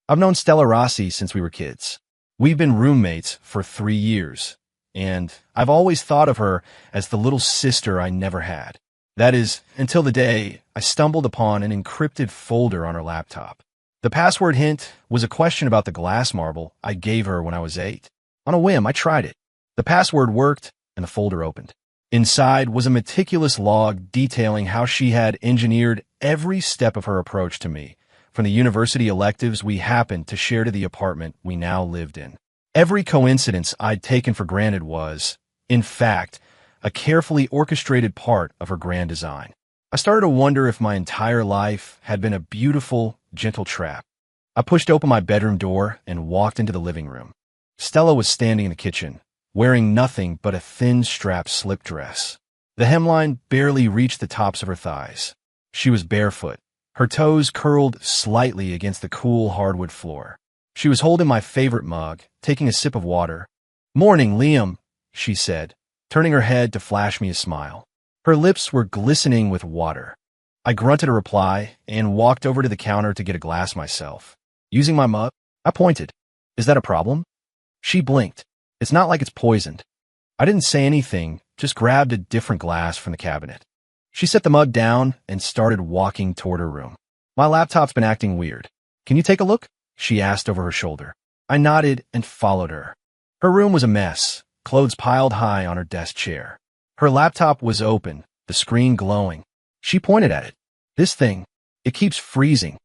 I've known Stella Rossi since we were kids. We've been roommates for 3 years, and I've always thought of her as the little sister I never had. That is, until the day I stumbled upon an encrypted folder on her laptop. The password hint was a question about the glass marble I gave her when I was 8. On a whim, I tried it. The password worked, and the folder opened. Inside was a meticulous log detailing how she had engineered every step of her approach to me, from the university electives we happened to share to the apartment we now lived in. Every coincidence I'd taken for granted was, in fact, a carefully orchestrated part of her grand design. I started to wonder if my entire life had been a beautiful, gentle trap. I pushed open my bedroom door and walked into the living room. Stella was standing in the kitchen, wearing nothing but a thin strap slip dress. The hemline barely reached the tops of her thighs. She was barefoot, her toes curled slightly against the cool hardwood floor. She was holding my favorite mug, taking a sip of water. "Morning, Liam," she said, turning her head to flash me a smile. Her lips were glistening with water. I grunted a reply and walked over to the counter to get a glass myself. Using my mug, I pointed. "Is that a problem?" She blinked. "It's not like it's poisoned." I didn't say anything, just grabbed a different glass from the cabinet. She set the mug down and started walking toward her room. "My laptop's been acting weird. Can you take a look?" she asked over her shoulder. I nodded and followed her. Her room was a mess, clothes piled high on her desk chair. Her laptop was open, the screen glowing. She pointed at it. "This thing, it keeps freezing."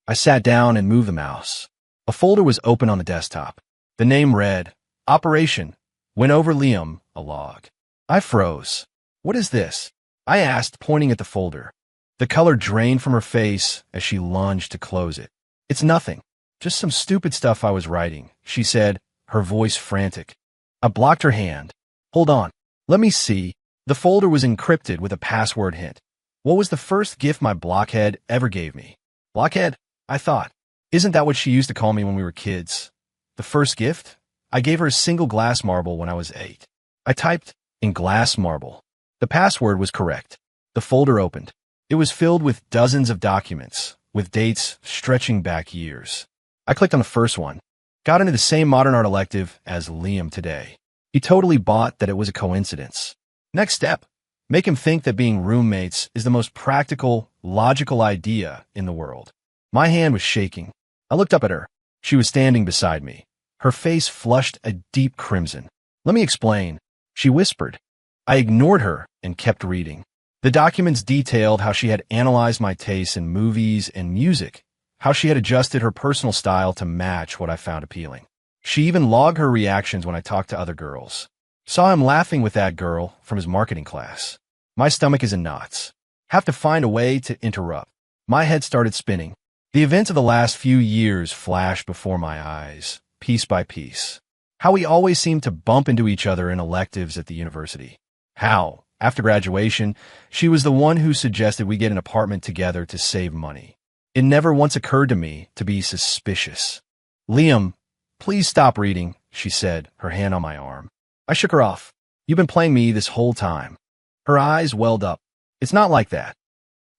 I sat down and moved the mouse. A folder was open on the desktop. The name read, "Operation. Went over Liam, a log." I froze. "What is this?" I asked, pointing at the folder. The color drained from her face as she lunged to close it. "It's nothing. Just some stupid stuff I was writing," she said, her voice frantic. I blocked her hand. "Hold on. Let me see." The folder was encrypted with a password hint. What was the first gift my blockhead ever gave me? Blockhead? I thought. Isn't that what she used to call me when we were kids? The first gift? I gave her a single glass marble when I was 8. I typed in glass marble. The password was correct. The folder opened. It was filled with dozens of documents, with dates stretching back years. I clicked on the first one. Got into the same modern art elective as Liam today. He totally bought that it was a coincidence. Next step. Make him think that being roommates is the most practical, logical idea in the world. My hand was shaking. I looked up at her. She was standing beside me. Her face flushed a deep crimson. "Let me explain," she whispered. I ignored her and kept reading. The documents detailed how she had analyzed my tastes in movies and music, how she had adjusted her personal style to match what I found appealing. She even logged her reactions when I talked to other girls. Saw him laughing with that girl from his marketing class. My stomach is in knots. Have to find a way to interrupt. My head started spinning. The events of the last few years flashed before my eyes, piece by piece. How we always seemed to bump into each other in electives at the university. How, after graduation, she was the one who suggested we get an apartment together to save money. It never once occurred to me to be suspicious. "Liam, please stop reading," she said, her hand on my arm. I shook her off. "You've been playing me this whole time." Her eyes welled up. "It's not like that."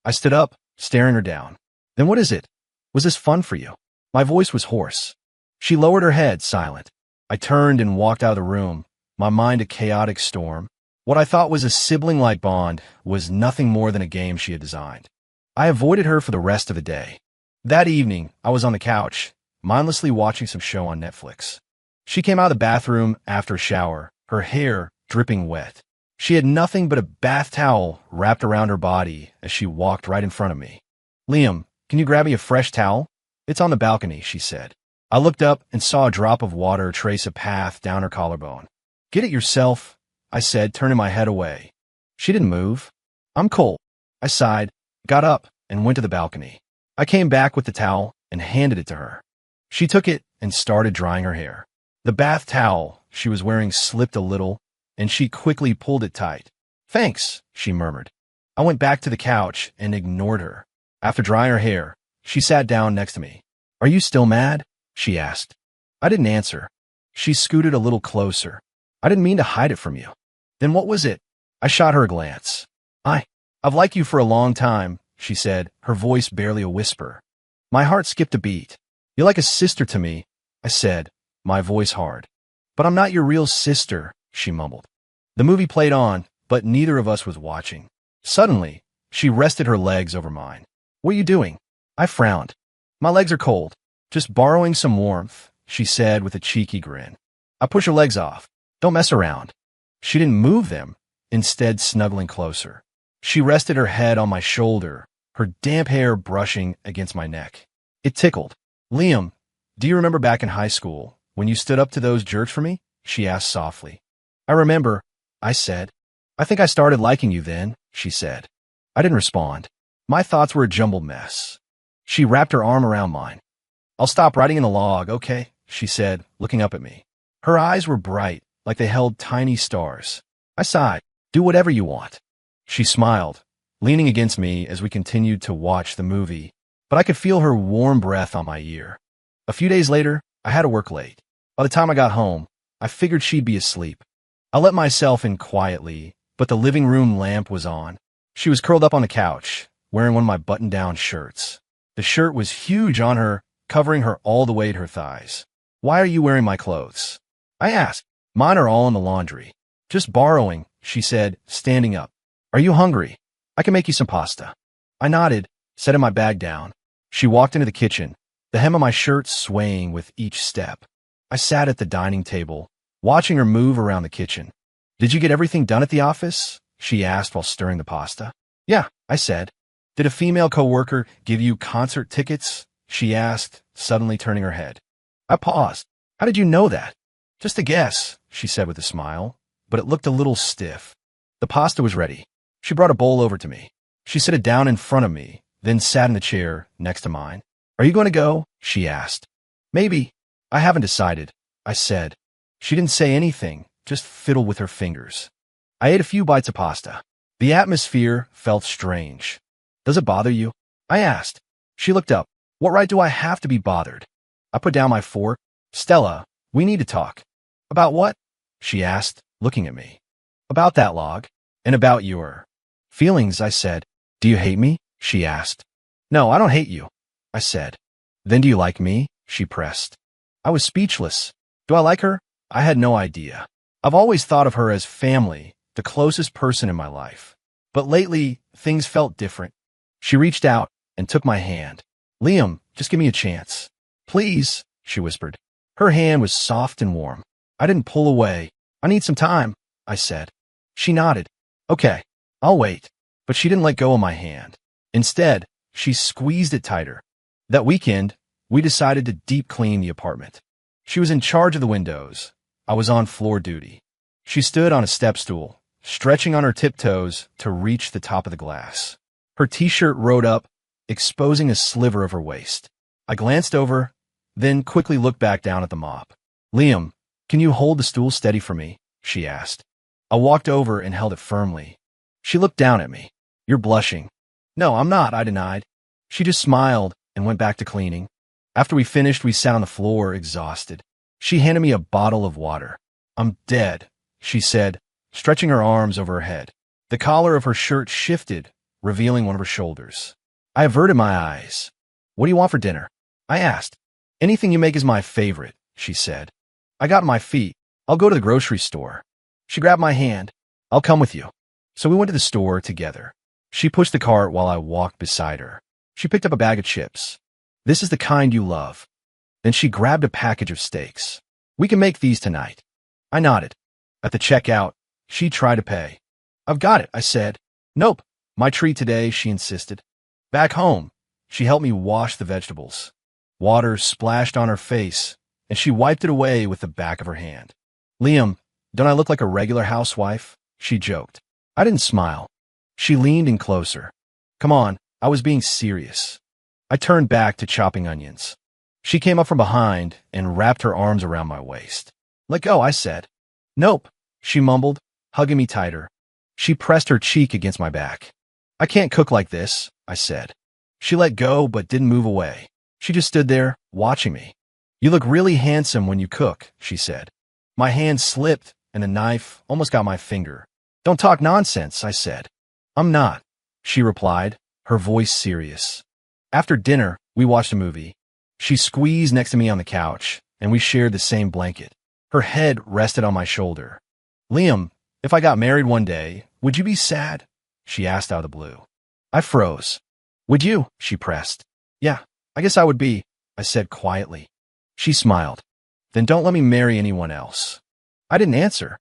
I stood up, staring her down. "Then what is it? Was this fun for you?" My voice was hoarse. She lowered her head, silent. I turned and walked out of the room, my mind a chaotic storm. What I thought was a sibling-like bond was nothing more than a game she had designed. I avoided her for the rest of the day. That evening, I was on the couch, mindlessly watching some show on Netflix. She came out of the bathroom after a shower, her hair dripping wet. She had nothing but a bath towel wrapped around her body as she walked right in front of me. "Liam, can you grab me a fresh towel?" "It's on the balcony," she said. I looked up and saw a drop of water trace a path down her collarbone. "Get it yourself," I said, turning my head away. She didn't move. "I'm cold." I sighed, got up, and went to the balcony. I came back with the towel and handed it to her. She took it and started drying her hair. The bath towel she was wearing slipped a little, and she quickly pulled it tight. "Thanks," she murmured. I went back to the couch and ignored her. After drying her hair, she sat down next to me. "Are you still mad?" she asked. I didn't answer. She scooted a little closer. "I didn't mean to hide it from you." "Then what was it?" I shot her a glance. I've liked you for a long time," she said, her voice barely a whisper. My heart skipped a beat. You're like a sister to me, I said, my voice hard. But I'm not your real sister, she mumbled. The movie played on, but neither of us was watching. Suddenly, she rested her legs over mine. What are you doing? I frowned. My legs are cold. Just borrowing some warmth, she said with a cheeky grin. I pushed her legs off. Don't mess around. She didn't move them, instead snuggling closer. She rested her head on my shoulder, her damp hair brushing against my neck. It tickled. Liam, do you remember back in high school, when you stood up to those jerks for me? She asked softly. I remember, I said. I think I started liking you then, she said. I didn't respond. My thoughts were a jumbled mess. She wrapped her arm around mine. I'll stop writing in the log, okay? She said, looking up at me. Her eyes were bright, like they held tiny stars. I sighed. Do whatever you want. She smiled, leaning against me as we continued to watch the movie, but I could feel her warm breath on my ear. A few days later, I had to work late. By the time I got home, I figured she'd be asleep. I let myself in quietly, but the living room lamp was on. She was curled up on the couch, wearing one of my button-down shirts. The shirt was huge on her, covering her all the way to her thighs. Why are you wearing my clothes? I asked. Mine are all in the laundry. Just borrowing, she said, standing up. Are you hungry? I can make you some pasta. I nodded, setting my bag down. She walked into the kitchen, the hem of my shirt swaying with each step. I sat at the dining table, watching her move around the kitchen. Did you get everything done at the office? She asked while stirring the pasta. Yeah, I said. Did a female coworker give you concert tickets? She asked, suddenly turning her head. I paused. How did you know that? Just a guess, she said with a smile, but it looked a little stiff. The pasta was ready. She brought a bowl over to me. She set it down in front of me, then sat in the chair next to mine. Are you going to go? She asked. Maybe. I haven't decided, I said. She didn't say anything, just fiddled with her fingers. I ate a few bites of pasta. The atmosphere felt strange. Does it bother you? I asked. She looked up. What right do I have to be bothered? I put down my fork. Stella, we need to talk. About what? She asked, looking at me. About that log. And about your feelings, I said. Do you hate me? She asked. No, I don't hate you, I said. Then do you like me? She pressed. I was speechless. Do I like her? I had no idea. I've always thought of her as family, the closest person in my life. But lately, things felt different. She reached out and took my hand. Liam, just give me a chance. Please, she whispered. Her hand was soft and warm. I didn't pull away. I need some time, I said. She nodded. Okay, I'll wait. But she didn't let go of my hand. Instead, she squeezed it tighter. That weekend, we decided to deep clean the apartment. She was in charge of the windows. I was on floor duty. She stood on a step stool, stretching on her tiptoes to reach the top of the glass. Her t-shirt rode up, exposing a sliver of her waist. I glanced over, then quickly looked back down at the mop. Liam, can you hold the stool steady for me? She asked. I walked over and held it firmly. She looked down at me. You're blushing. No, I'm not, I denied. She just smiled and went back to cleaning. After we finished, we sat on the floor, exhausted. She handed me a bottle of water. I'm dead, she said, stretching her arms over her head. The collar of her shirt shifted, revealing one of her shoulders. I averted my eyes. What do you want for dinner? I asked. Anything you make is my favorite, she said. I got on my feet. I'll go to the grocery store. She grabbed my hand. I'll come with you. So we went to the store together. She pushed the cart while I walked beside her. She picked up a bag of chips. This is the kind you love. Then she grabbed a package of steaks. We can make these tonight. I nodded. At the checkout, she tried to pay. I've got it, I said. Nope. My treat today, she insisted. Back home, she helped me wash the vegetables. Water splashed on her face, and she wiped it away with the back of her hand. Liam, don't I look like a regular housewife? She joked. I didn't smile. She leaned in closer. Come on, I was being serious. I turned back to chopping onions. She came up from behind and wrapped her arms around my waist. Let go, I said. Nope, she mumbled, hugging me tighter. She pressed her cheek against my back. I can't cook like this, I said. She let go but didn't move away. She just stood there, watching me. You look really handsome when you cook, she said. My hand slipped and the knife almost got my finger. Don't talk nonsense, I said. I'm not, she replied, her voice serious. After dinner, we watched a movie. She squeezed next to me on the couch, and we shared the same blanket. Her head rested on my shoulder. Liam, if I got married one day, would you be sad? She asked out of the blue. I froze. Would you? She pressed. Yeah, I guess I would be, I said quietly. She smiled. Then don't let me marry anyone else. I didn't answer,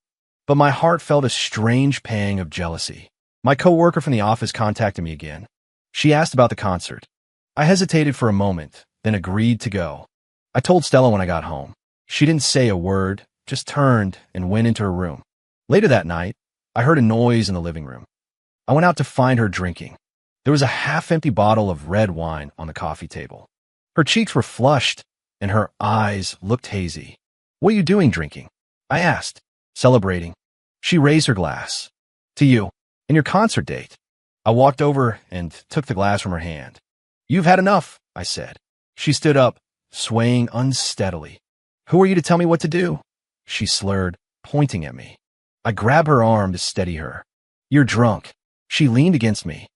but my heart felt a strange pang of jealousy. My coworker from the office contacted me again. She asked about the concert. I hesitated for a moment, then agreed to go. I told Stella when I got home. She didn't say a word, just turned and went into her room. Later that night, I heard a noise in the living room. I went out to find her drinking. There was a half-empty bottle of red wine on the coffee table. Her cheeks were flushed, and her eyes looked hazy. What are you doing drinking? I asked, celebrating. She raised her glass. To you, and your concert date. I walked over and took the glass from her hand. You've had enough, I said. She stood up, swaying unsteadily. Who are you to tell me what to do? She slurred, pointing at me. I grabbed her arm to steady her. You're drunk. She leaned against me.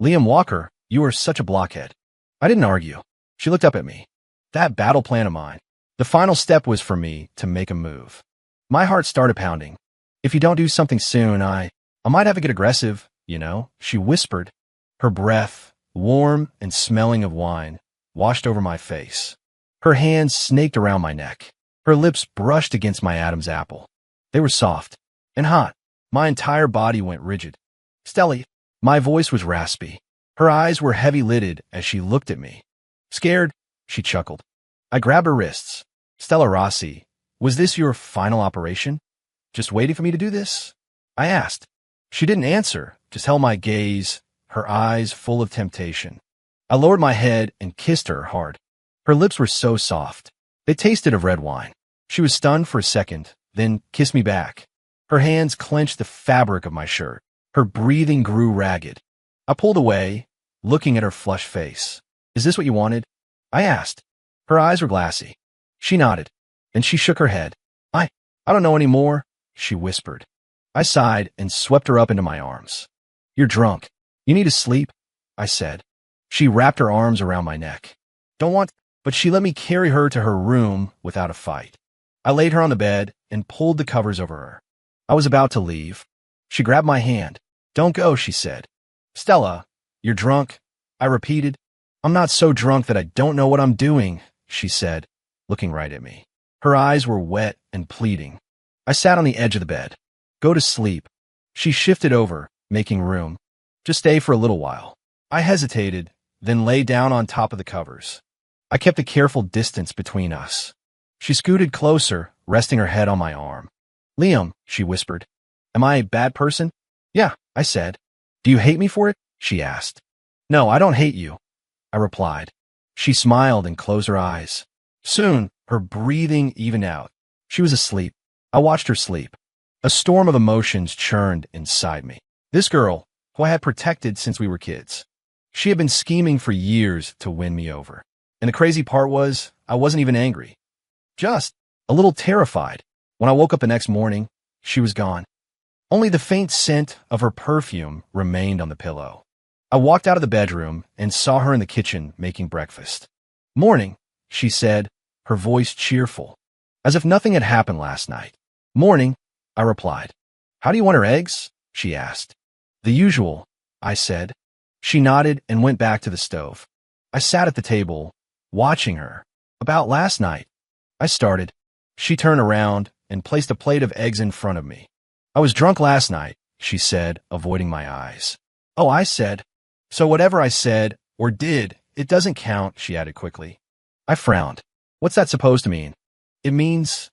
Liam Walker, you are such a blockhead. I didn't argue. She looked up at me. That battle plan of mine. The final step was for me to make a move. My heart started pounding. If you don't do something soon, I might have to get aggressive, you know, she whispered. Her breath, warm and smelling of wine, washed over my face. Her hands snaked around my neck. Her lips brushed against my Adam's apple. They were soft and hot. My entire body went rigid. Stelly, my voice was raspy. Her eyes were heavy-lidded as she looked at me. Scared, she chuckled. I grabbed her wrists. Stella Rossi, was this your final operation? Just waiting for me to do this? I asked. She didn't answer, just held my gaze, her eyes full of temptation. I lowered my head and kissed her hard. Her lips were so soft. They tasted of red wine. She was stunned for a second, then kissed me back. Her hands clenched the fabric of my shirt. Her breathing grew ragged. I pulled away, looking at her flushed face. Is this what you wanted? I asked. Her eyes were glassy. She nodded. Then she shook her head. I don't know anymore, she whispered. I sighed and swept her up into my arms. You're drunk. You need to sleep, I said. She wrapped her arms around my neck. Don't want, but she let me carry her to her room without a fight. I laid her on the bed and pulled the covers over her. I was about to leave. She grabbed my hand. Don't go, she said. Stella, you're drunk, I repeated. I'm not so drunk that I don't know what I'm doing, she said, looking right at me. Her eyes were wet and pleading. I sat on the edge of the bed. Go to sleep. She shifted over, making room. Just stay for a little while. I hesitated, then lay down on top of the covers. I kept a careful distance between us. She scooted closer, resting her head on my arm. Liam, she whispered. Am I a bad person? Yeah, I said. Do you hate me for it? She asked. No, I don't hate you, I replied. She smiled and closed her eyes. Soon, her breathing evened out. She was asleep. I watched her sleep. A storm of emotions churned inside me. This girl, who I had protected since we were kids. She had been scheming for years to win me over. And the crazy part was, I wasn't even angry. Just a little terrified. When I woke up the next morning, she was gone. Only the faint scent of her perfume remained on the pillow. I walked out of the bedroom and saw her in the kitchen making breakfast. Morning, she said, her voice cheerful, as if nothing had happened last night. Morning, I replied. How do you want her eggs? She asked. The usual, I said. She nodded and went back to the stove. I sat at the table, watching her. About last night, I started. She turned around and placed a plate of eggs in front of me. I was drunk last night, she said, avoiding my eyes. Oh, I said. So whatever I said or did, it doesn't count, she added quickly. I frowned. What's that supposed to mean? It means,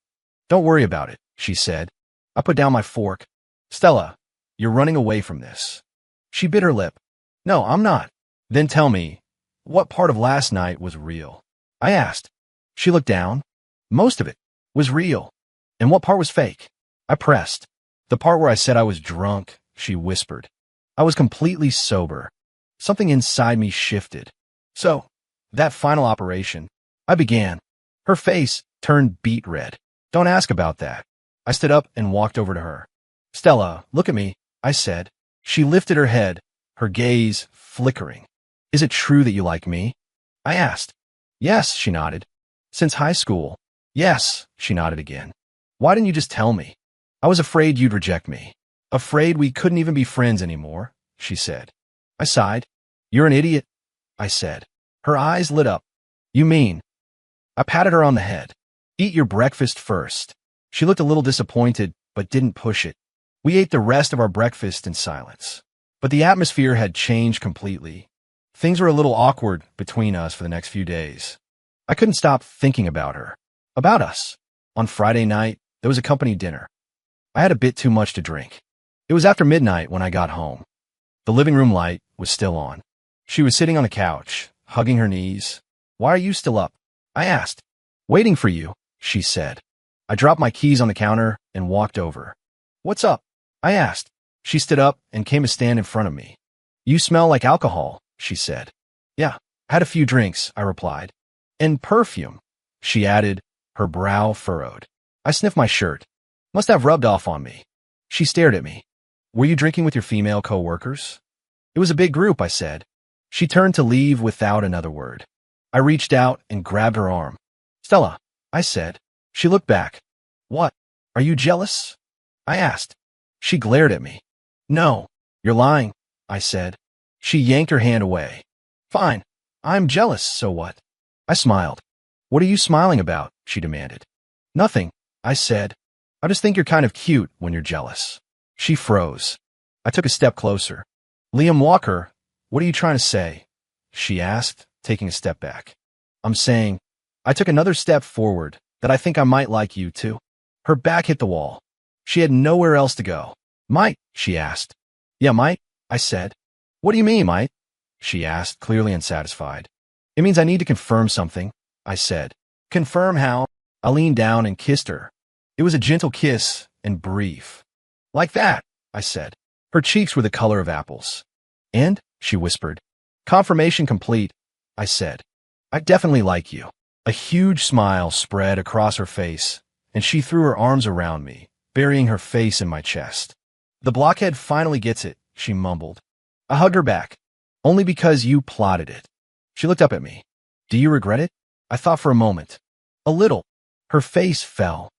don't worry about it, she said. I put down my fork. Stella, you're running away from this. She bit her lip. No, I'm not. Then tell me, what part of last night was real? I asked. She looked down. Most of it was real. And what part was fake? I pressed. The part where I said I was drunk, she whispered. I was completely sober. Something inside me shifted. So, that final operation, I began. Her face turned beet red. Don't ask about that. I stood up and walked over to her. Stella, look at me, I said. She lifted her head, her gaze flickering. Is it true that you like me? I asked. Yes, she nodded. Since high school. Yes, she nodded again. Why didn't you just tell me? I was afraid you'd reject me. Afraid we couldn't even be friends anymore, she said. I sighed. You're an idiot, I said. Her eyes lit up. You mean? I patted her on the head. Eat your breakfast first. She looked a little disappointed, but didn't push it. We ate the rest of our breakfast in silence. But the atmosphere had changed completely. Things were a little awkward between us for the next few days. I couldn't stop thinking about her. About us. On Friday night, there was a company dinner. I had a bit too much to drink. It was after midnight when I got home. The living room light was still on. She was sitting on the couch, hugging her knees. Why are you still up? I asked. Waiting for you, she said. I dropped my keys on the counter and walked over. What's up? I asked. She stood up and came to stand in front of me. You smell like alcohol, she said. Yeah, had a few drinks, I replied. And perfume, she added, her brow furrowed. I sniffed my shirt. Must have rubbed off on me. She stared at me. Were you drinking with your female co-workers? It was a big group, I said. She turned to leave without another word. I reached out and grabbed her arm. Stella, I said. She looked back. What? Are you jealous? I asked. She glared at me. No, you're lying, I said. She yanked her hand away. Fine, I'm jealous, so what? I smiled. What are you smiling about? She demanded. Nothing, I said. I just think you're kind of cute when you're jealous. She froze. I took a step closer. Liam Walker, what are you trying to say? She asked, taking a step back. I'm saying, I took another step forward, that I think I might like you too. Her back hit the wall. She had nowhere else to go. Might? She asked. Yeah, might, I said. What do you mean, might? She asked, clearly unsatisfied. It means I need to confirm something, I said. Confirm how? I leaned down and kissed her. It was a gentle kiss and brief. Like that, I said. Her cheeks were the color of apples. And? She whispered. Confirmation complete, I said. I definitely like you. A huge smile spread across her face, and she threw her arms around me, burying her face in my chest. The blockhead finally gets it, she mumbled. I hugged her back. Only because you plotted it. She looked up at me. Do you regret it? I thought for a moment. A little. Her face fell.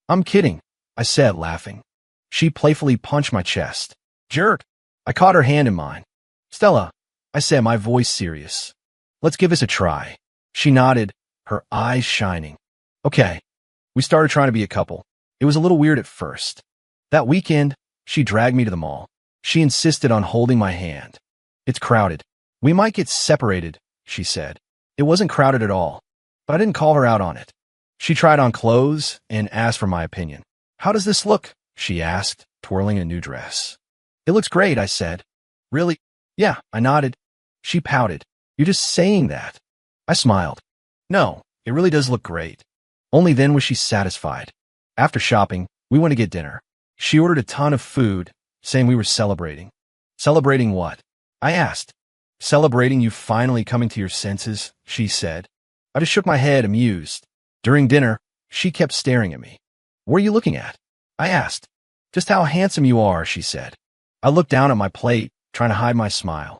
I'm kidding, I said, laughing. She playfully punched my chest. Jerk. I caught her hand in mine. Stella, I said, my voice serious. Let's give this a try. She nodded, her eyes shining. Okay. We started trying to be a couple. It was a little weird at first. That weekend, she dragged me to the mall. She insisted on holding my hand. It's crowded. We might get separated, she said. It wasn't crowded at all, but I didn't call her out on it. She tried on clothes and asked for my opinion. How does this look? She asked, twirling a new dress. It looks great, I said. Really? Yeah, I nodded. She pouted. You're just saying that. I smiled. No, it really does look great. Only then was she satisfied. After shopping, we went to get dinner. She ordered a ton of food, saying we were celebrating. Celebrating what? I asked. Celebrating you finally coming to your senses, she said. I just shook my head, amused. During dinner, she kept staring at me. What are you looking at? I asked. Just how handsome you are, she said. I looked down at my plate, trying to hide my smile.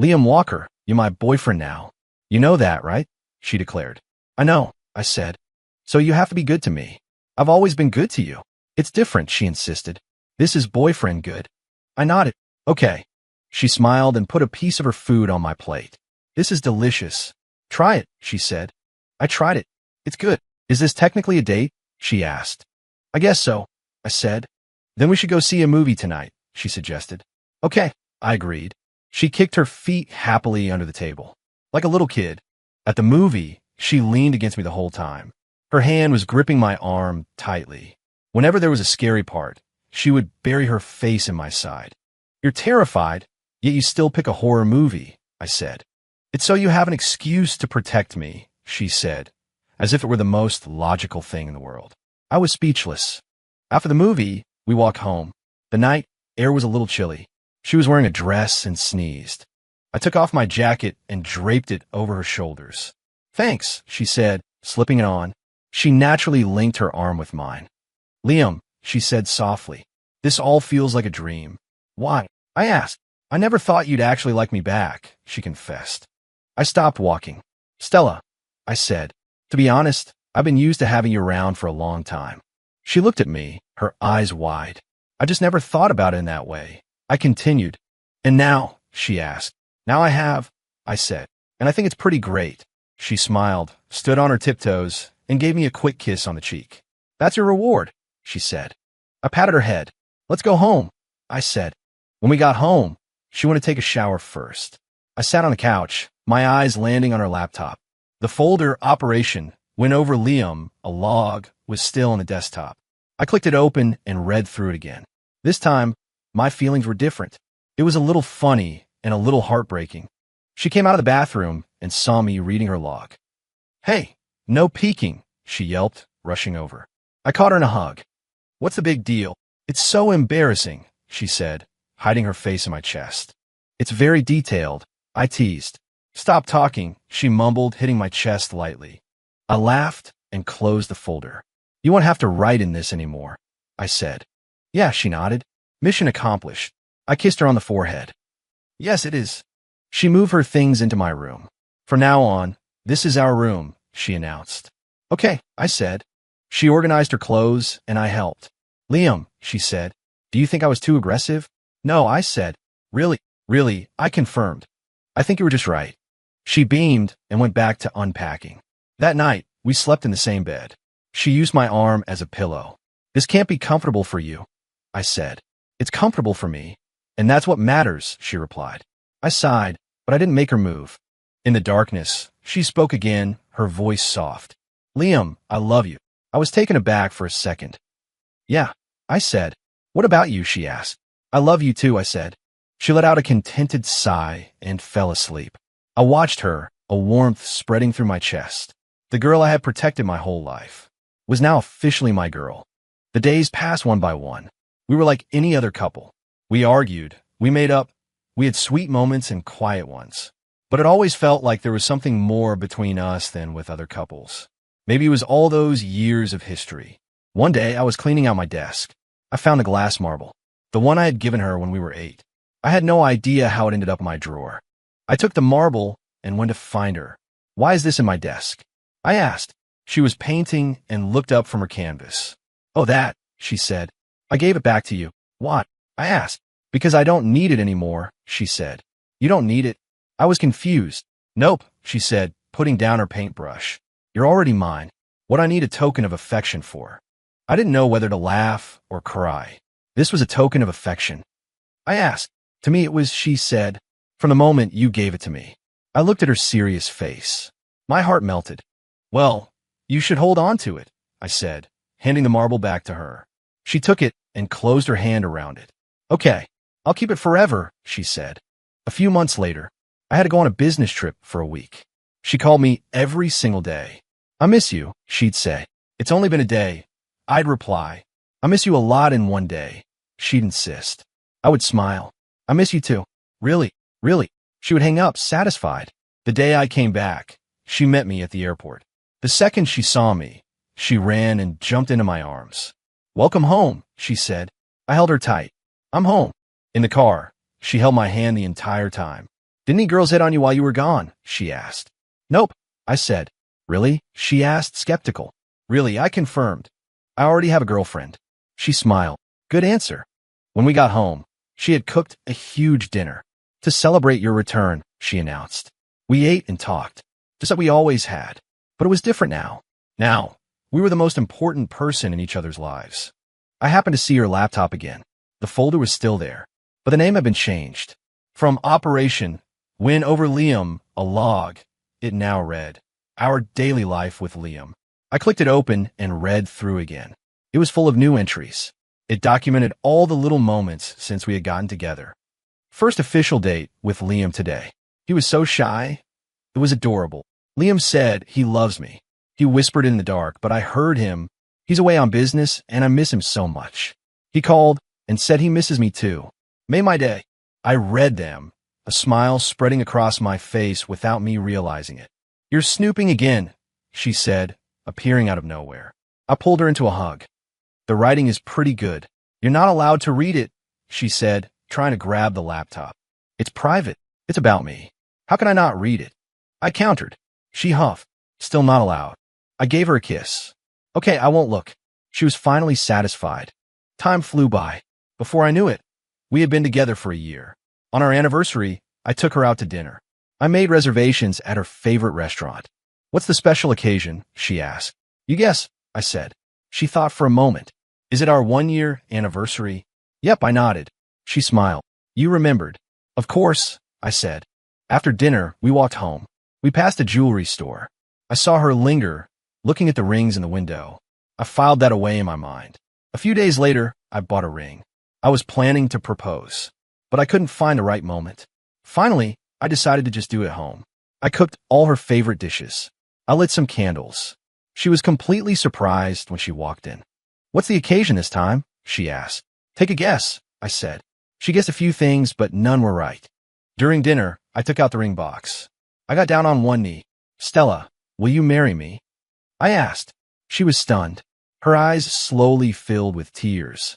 Liam Walker, you're my boyfriend now. You know that, right? She declared. I know, I said. So you have to be good to me. I've always been good to you. It's different, she insisted. This is boyfriend good. I nodded. Okay. She smiled and put a piece of her food on my plate. This is delicious. Try it, she said. I tried it. It's good. Is this technically a date? She asked. I guess so, I said. Then we should go see a movie tonight, she suggested. Okay, I agreed. She kicked her feet happily under the table, like a little kid. At the movie, she leaned against me the whole time. Her hand was gripping my arm tightly. Whenever there was a scary part, she would bury her face in my side. You're terrified, yet you still pick a horror movie, I said. It's so you have an excuse to protect me, she said, as if it were the most logical thing in the world. I was speechless. After the movie, we walked home. The night air was a little chilly. She was wearing a dress and sneezed. I took off my jacket and draped it over her shoulders. Thanks, she said, slipping it on. She naturally linked her arm with mine. Liam, she said softly, this all feels like a dream. Why? I asked. I never thought you'd actually like me back, she confessed. I stopped walking. Stella, I said. To be honest, I've been used to having you around for a long time. She looked at me, her eyes wide. I just never thought about it in that way. I continued. And now, she asked. Now I have, I said. And I think it's pretty great. She smiled, stood on her tiptoes, and gave me a quick kiss on the cheek. That's your reward, she said. I patted her head. Let's go home, I said. When we got home, she wanted to take a shower first. I sat on the couch, my eyes landing on her laptop. The folder Operation Win Over Liam, a log, was still on the desktop. I clicked it open and read through it again. This time, my feelings were different. It was a little funny and a little heartbreaking. She came out of the bathroom and saw me reading her log. Hey, no peeking, she yelped, rushing over. I caught her in a hug. What's the big deal? It's so embarrassing, she said, hiding her face in my chest. It's very detailed, I teased. Stop talking, she mumbled, hitting my chest lightly. I laughed and closed the folder. You won't have to write in this anymore, I said. Yeah, she nodded. Mission accomplished. I kissed her on the forehead. Yes, it is. She moved her things into my room. From now on, this is our room, she announced. Okay, I said. She organized her clothes, and I helped. Liam, she said, do you think I was too aggressive? No, I said. Really, I confirmed. I think you were just right. She beamed and went back to unpacking. That night, we slept in the same bed. She used my arm as a pillow. This can't be comfortable for you, I said. It's comfortable for me, and that's what matters, she replied. I sighed, but I didn't make her move. In the darkness, she spoke again, her voice soft. Liam, I love you. I was taken aback for a second. Yeah, I said. What about you, she asked. I love you too, I said. She let out a contented sigh and fell asleep. I watched her, a warmth spreading through my chest. The girl I had protected my whole life was now officially my girl. The days passed one by one. We were like any other couple. We argued, we made up, we had sweet moments and quiet ones. But it always felt like there was something more between us than with other couples. Maybe it was all those years of history. One day, I was cleaning out my desk. I found a glass marble, the one I had given her when we were 8. I had no idea how it ended up in my drawer. I took the marble and went to find her. Why is this in my desk? I asked. She was painting and looked up from her canvas. Oh, that, she said. I gave it back to you. What? I asked. Because I don't need it anymore, she said. You don't need it? I was confused. Nope, she said, putting down her paintbrush. You're already mine. What I need a token of affection for. I didn't know whether to laugh or cry. This was a token of affection. I asked. To me it was, she said, from the moment you gave it to me. I looked at her serious face. My heart melted. Well, you should hold on to it, I said, handing the marble back to her. She took it and closed her hand around it. Okay, I'll keep it forever, she said. A few months later, I had to go on a business trip for a week. She called me every single day. I miss you, she'd say. It's only been a day. I'd reply. I miss you a lot in one day. She'd insist. I would smile. I miss you too. Really. She would hang up, satisfied. The day I came back, she met me at the airport. The second she saw me, she ran and jumped into my arms. Welcome home, she said. I held her tight. I'm home. In the car, she held my hand the entire time. Didn't any girls hit on you while you were gone? She asked. Nope, I said. Really? She asked, skeptical. Really, I confirmed. I already have a girlfriend. She smiled. Good answer. When we got home, she had cooked a huge dinner. To celebrate your return, she announced. We ate and talked, just like we always had. But it was different now. Now, we were the most important person in each other's lives. I happened to see her laptop again. The folder was still there, but the name had been changed. From Operation Win Over Liam, a log, it now read, Our Daily Life with Liam. I clicked it open and read through again. It was full of new entries. It documented all the little moments since we had gotten together. First official date with Liam today. He was so shy. It was adorable. Liam said he loves me. He whispered in the dark, but I heard him. He's away on business, and I miss him so much. He called and said he misses me too. Made my day. I read them, a smile spreading across my face without me realizing it. You're snooping again, she said, appearing out of nowhere. I pulled her into a hug. The writing is pretty good. You're not allowed to read it, she said, trying to grab the laptop. It's private. It's about me. How can I not read it? I countered. She huffed. Still not allowed. I gave her a kiss. Okay, I won't look. She was finally satisfied. Time flew by. Before I knew it, we had been together for a year. On our anniversary, I took her out to dinner. I made reservations at her favorite restaurant. What's the special occasion? She asked. You guess, I said. She thought for a moment. Is it our 1-year anniversary? Yep, I nodded. She smiled. You remembered. Of course, I said. After dinner, we walked home. We passed a jewelry store. I saw her linger, looking at the rings in the window. I filed that away in my mind. A few days later, I bought a ring. I was planning to propose, but I couldn't find the right moment. Finally, I decided to just do it at home. I cooked all her favorite dishes. I lit some candles. She was completely surprised when she walked in. What's the occasion this time? She asked. Take a guess, I said. She guessed a few things, but none were right. During dinner, I took out the ring box. I got down on one knee. Stella, will you marry me? I asked. She was stunned. Her eyes slowly filled with tears.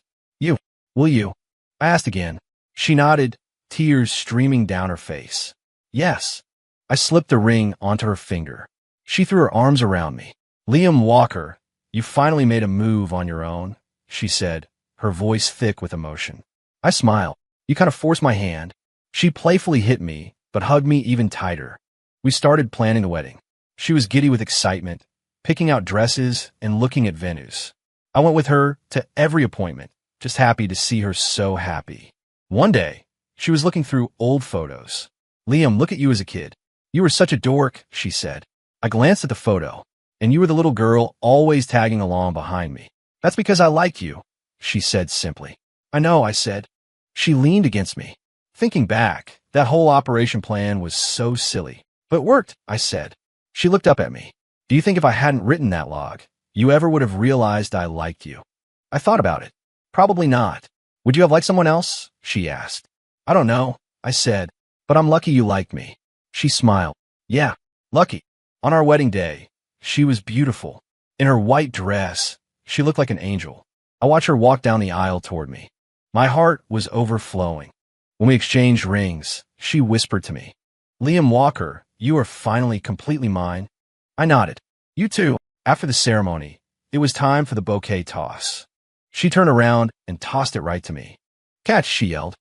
Will you? I asked again. She nodded, tears streaming down her face. Yes. I slipped the ring onto her finger. She threw her arms around me. Liam Walker, you finally made a move on your own, she said, her voice thick with emotion. I smiled. You kind of forced my hand. She playfully hit me, but hugged me even tighter. We started planning the wedding. She was giddy with excitement, picking out dresses and looking at venues. I went with her to every appointment, just happy to see her so happy. One day, she was looking through old photos. Liam, look at you as a kid. You were such a dork, she said. I glanced at the photo, and you were the little girl always tagging along behind me. That's because I like you, she said simply. I know, I said. She leaned against me. Thinking back, that whole operation plan was so silly. But it worked, I said. She looked up at me. Do you think if I hadn't written that log, you ever would have realized I liked you? I thought about it. Probably not. Would you have liked someone else? She asked. I don't know, I said, but I'm lucky you liked me. She smiled. Yeah, lucky. On our wedding day, she was beautiful. In her white dress, she looked like an angel. I watched her walk down the aisle toward me. My heart was overflowing. When we exchanged rings, she whispered to me, Liam Walker, you are finally completely mine. I nodded. You too. After the ceremony, it was time for the bouquet toss. She turned around and tossed it right to me. Catch, she yelled.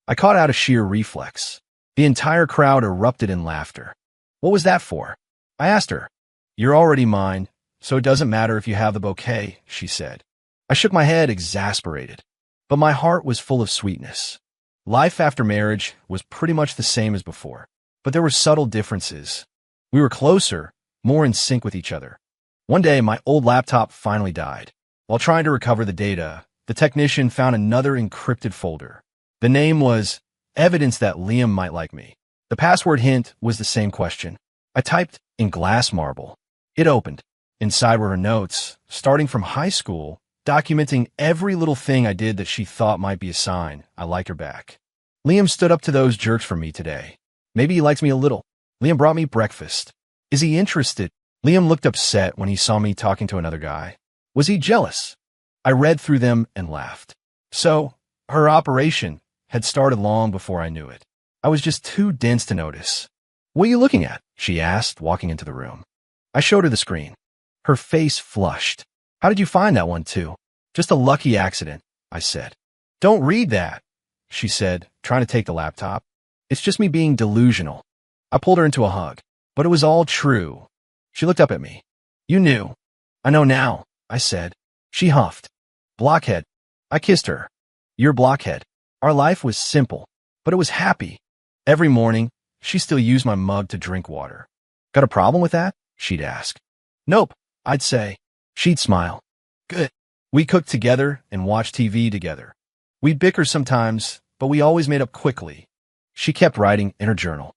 I caught out a sheer reflex. The entire crowd erupted in laughter. What was that for? I asked her. You're already mine, so it doesn't matter if you have the bouquet, she said. I shook my head, exasperated. But my heart was full of sweetness. Life after marriage was pretty much the same as before, but there were subtle differences. We were closer, more in sync with each other. One day, my old laptop finally died. While trying to recover the data, the technician found another encrypted folder. The name was Evidence That Liam Might Like Me. The password hint was the same question. I typed in glass marble. It opened. Inside were her notes, starting from high school, documenting every little thing I did that she thought might be a sign I liked her back. Liam stood up to those jerks for me today. Maybe he likes me a little. Liam brought me breakfast. Is he interested? Liam looked upset when he saw me talking to another guy. Was he jealous? I read through them and laughed. So, her operation had started long before I knew it. I was just too dense to notice. What are you looking at? She asked, walking into the room. I showed her the screen. Her face flushed. How did you find that one, too? Just a lucky accident, I said. Don't read that, she said, trying to take the laptop. It's just me being delusional. I pulled her into a hug, but it was all true. She looked up at me. You knew. I know now, I said. She huffed. Blockhead. I kissed her. You're blockhead. Our life was simple, but it was happy. Every morning, she still used my mug to drink water. Got a problem with that? She'd ask. Nope, I'd say. She'd smile. Good. We cooked together and watched TV together. We'd bicker sometimes, but we always made up quickly. She kept writing in her journal,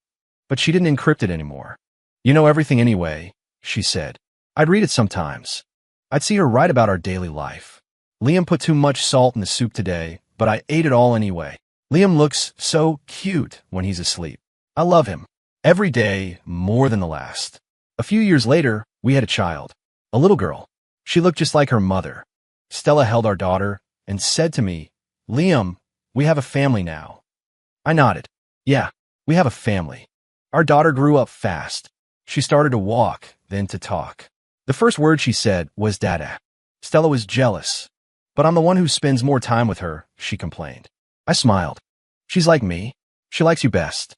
but she didn't encrypt it anymore. You know everything anyway, she said. I'd read it sometimes. I'd see her write about our daily life. Liam put too much salt in the soup today, but I ate it all anyway. Liam looks so cute when he's asleep. I love him. Every day, more than the last. A few years later, we had a child. A little girl. She looked just like her mother. Stella held our daughter and said to me, Liam, we have a family now. I nodded. Yeah, we have a family. Our daughter grew up fast. She started to walk, then to talk. The first word she said was Dada. Stella was jealous. But I'm the one who spends more time with her, she complained. I smiled. She's like me. She likes you best.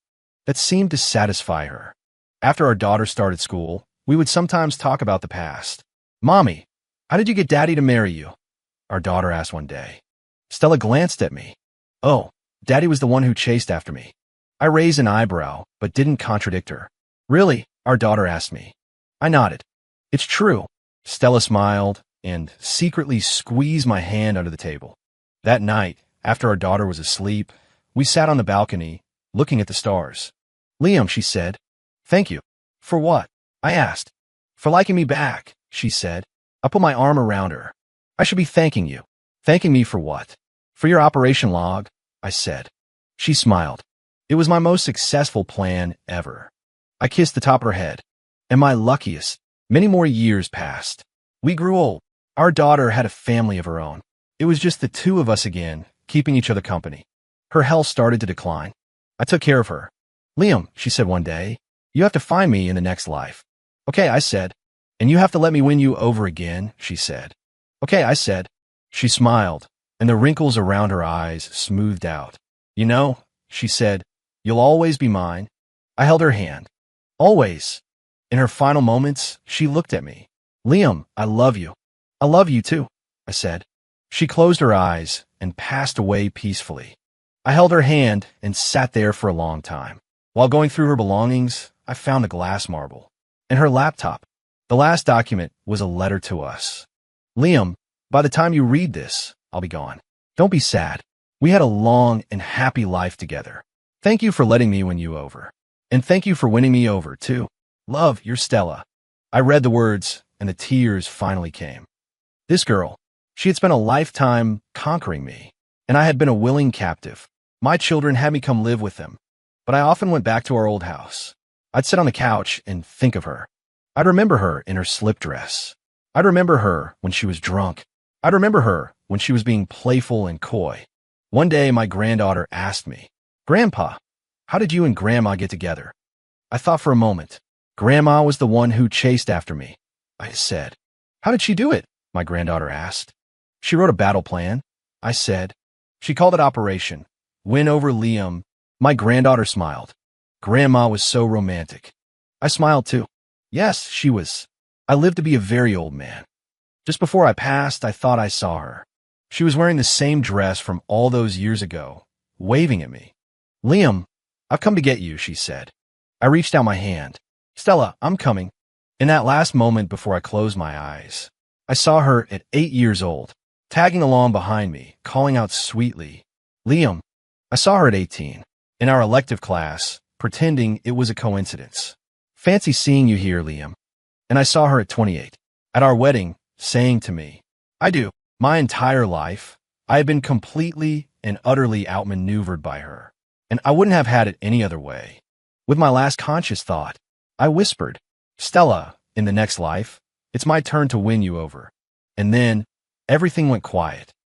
That seemed to satisfy her. After our daughter started school, we would sometimes talk about the past. Mommy, how did you get Daddy to marry you? Our daughter asked one day. Stella glanced at me. Oh, Daddy was the one who chased after me. I raised an eyebrow, but didn't contradict her. Really? Our daughter asked me. I nodded. It's true. Stella smiled and secretly squeezed my hand under the table. That night, after our daughter was asleep, we sat on the balcony, looking at the stars. Liam, she said. Thank you. For what? I asked. For liking me back, she said. I put my arm around her. I should be thanking you. Thanking me for what? For your operation log, I said. She smiled. It was my most successful plan ever. I kissed the top of her head. And my luckiest. Many more years passed. We grew old. Our daughter had a family of her own. It was just the two of us again, keeping each other company. Her health started to decline. I took care of her. Liam, she said one day, you have to find me in the next life. Okay, I said. And you have to let me win you over again, she said. Okay, I said. She smiled, and the wrinkles around her eyes smoothed out. You know, she said, you'll always be mine. I held her hand. Always. In her final moments, she looked at me. Liam, I love you. I love you too, I said. She closed her eyes and passed away peacefully. I held her hand and sat there for a long time. While going through her belongings, I found a glass marble. And her laptop. The last document was a letter to us. Liam, by the time you read this, I'll be gone. Don't be sad. We had a long and happy life together. Thank you for letting me win you over. And thank you for winning me over, too. Love, your Stella. I read the words, and the tears finally came. This girl, she had spent a lifetime conquering me, and I had been a willing captive. My children had me come live with them, but I often went back to our old house. I'd sit on the couch and think of her. I'd remember her in her slip dress. I'd remember her when she was drunk. I'd remember her when she was being playful and coy. One day, my granddaughter asked me, Grandpa, how did you and Grandma get together? I thought for a moment. Grandma was the one who chased after me, I said. How did she do it? My granddaughter asked. She wrote a battle plan, I said. She called it Operation Win Over Liam. My granddaughter smiled. Grandma was so romantic. I smiled too. Yes, she was. I lived to be a very old man. Just before I passed, I thought I saw her. She was wearing the same dress from all those years ago, waving at me. Liam, I've come to get you, she said. I reached out my hand. Stella, I'm coming. In that last moment before I closed my eyes, I saw her at 8 years old, tagging along behind me, calling out sweetly, Liam. I saw her at 18, in our elective class, pretending it was a coincidence. Fancy seeing you here, Liam. And I saw her at 28, at our wedding, saying to me, I do. My entire life, I had been completely and utterly outmaneuvered by her, and I wouldn't have had it any other way. With my last conscious thought, I whispered, Stella, in the next life, it's my turn to win you over. And then, everything went quiet.